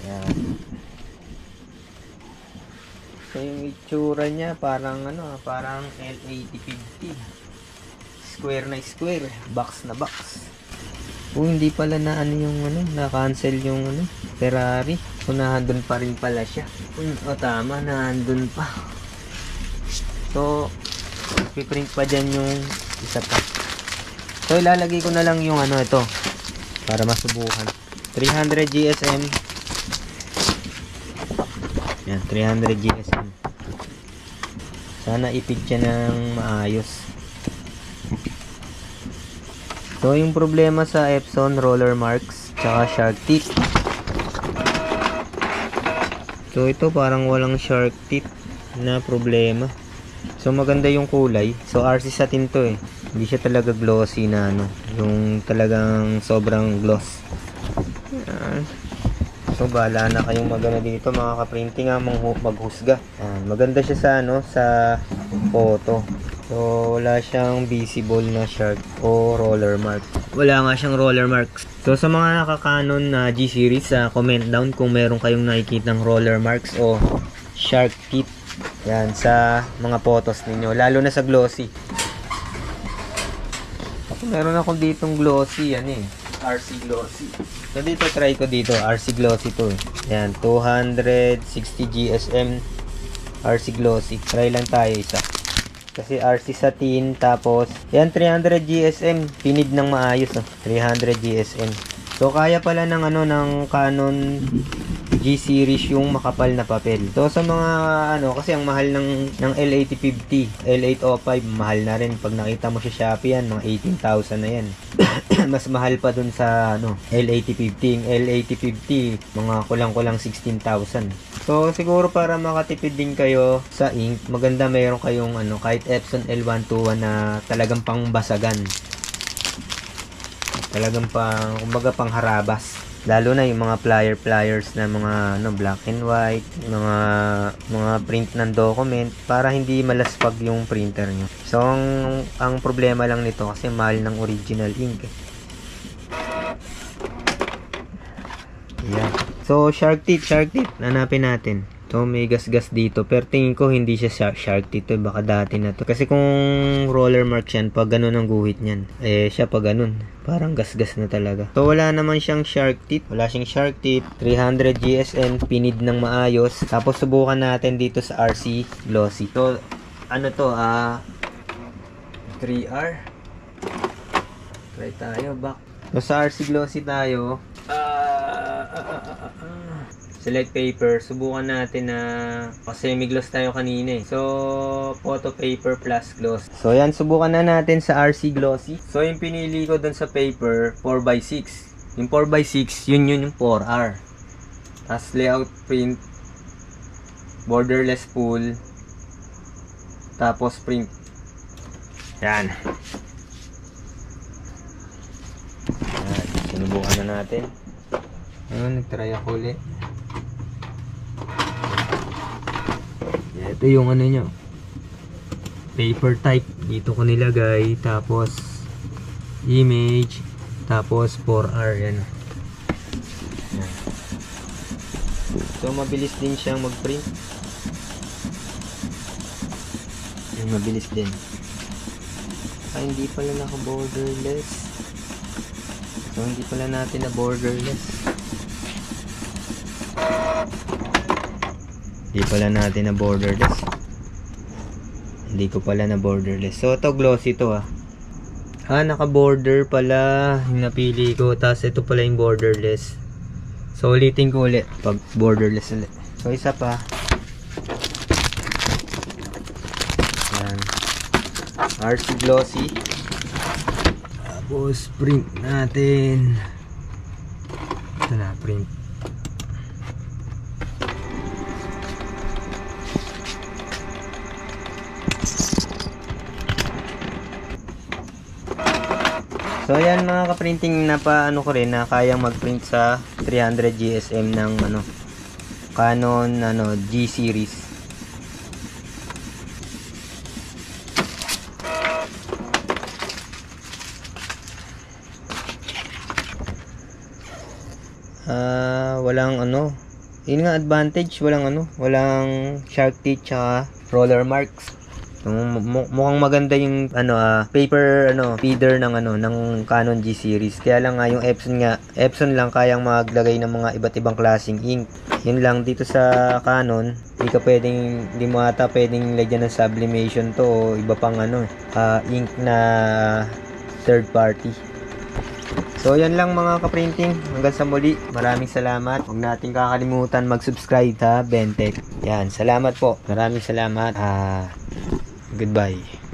Yan. So yung itsura niya parang parang L8050. Square na square, box na box. Hindi pala na na-cancel yung Ferrari. So nandun pa rin pala siya. Tama, nandun pa. So piprint pa dyan yung isa pa. So ilalagay ko na lang yung ito para masubukan. 300 GSM. Yan, 300 GSM. Sana ipid siya ng maayos. So yung problema sa Epson, roller marks tsaka shark teeth. So ito parang walang shark teeth na problema. So maganda yung kulay. So RC satin to eh. Hindi siya talaga glossy na yung talagang sobrang gloss. So bahala na kayong dito mga kaprinting maghusga. Maganda siya sa sa photo. So wala siyang visible na shark o roller mark. Wala nga siyang roller marks. So sa mga naka-Canon na G series, comment down kung meron kayong nakikitang roller marks o shark teeth. Yan sa mga photos ninyo, lalo na sa glossy. Meron akong ditong glossy RC glossy. So dito try ko dito, RC glossy to. Yan, 260 GSM RC glossy. Try lang tayo isa. Kasi RC satin, tapos yan 300 GSM, pinid ng maayos 300 GSM. So kaya pala ng ng Canon G series yung makapal na papel. So sa mga kasi ang mahal ng L8050, L805 mahal na rin. Pag nakita mo sa Shopee yan, mga 18,000 na yan. Mas mahal pa dun sa L8050. L8050 mga kulang-kulang 16,000. So siguro para makatipid din kayo sa ink, maganda mayroon kayong kahit Epson L121 na talagang pangbasagan. Talagang kumbaga pang harabas. Lalo na yung mga pliers na mga black and white, mga print ng document para hindi malaspag yung printer nyo. So ang problema lang nito kasi mahal ng original ink. Yeah. So shark teeth, hanapin natin. So may gas-gas dito, pero tingin ko hindi siya shark teeth to, baka dati na to. Kasi kung roller mark yan, pag ganun ang guhit niyan, siya pag ganun, parang gas-gas na talaga. So wala naman siyang shark teeth, 300 GSM, pinid ng maayos. Tapos subukan natin dito sa RC glossy. So 3R. Try tayo back. So sa RC glossy tayo, select paper. Subukan natin na semi-gloss tayo kanina eh. So, photo paper plus gloss. So, yan. Subukan na natin sa RC glossy. So, yung pinili ko dun sa paper, 4x6. Yung 4x6, yun yung 4R. Tapos, layout print, borderless full, tapos print. Yan. Sinubukan na natin. Nagtry ako ulit. Ito yung nyo, paper type. Dito ko nilagay, tapos image, tapos 4R yan. So mabilis din siyang mag-print. Mabilis din. Hindi pala naka borderless. So hindi pala natin na borderless. Hindi ko pala na borderless. So ito glossy to naka border pala yung napili ko. Tapos ito pala yung borderless. So ulitin ko ulit pag borderless ulit. So isa pa. Yan, RC glossy. Tapos print natin. Ito na, print. So ayan mga ka-printing, ko rin na kayang mag-print sa 300 GSM ng Canon G series. Walang Yun nga advantage, walang shark teeth tsaka roller marks. Mukhang maganda yung paper feeder ng Canon G series. Kaya lang nga yung Epson lang kayang maglagay ng mga iba't ibang klaseng ink. Yun lang dito sa Canon, hindi mo ata pwedeng lagyan ng sublimation to o iba pang ink na third party. So yan lang mga ka-printing, hanggang sa muli, maraming salamat. Huwag natin kakalimutan mag-subscribe sa Bentech. Yan, salamat po. Maraming salamat. Goodbye.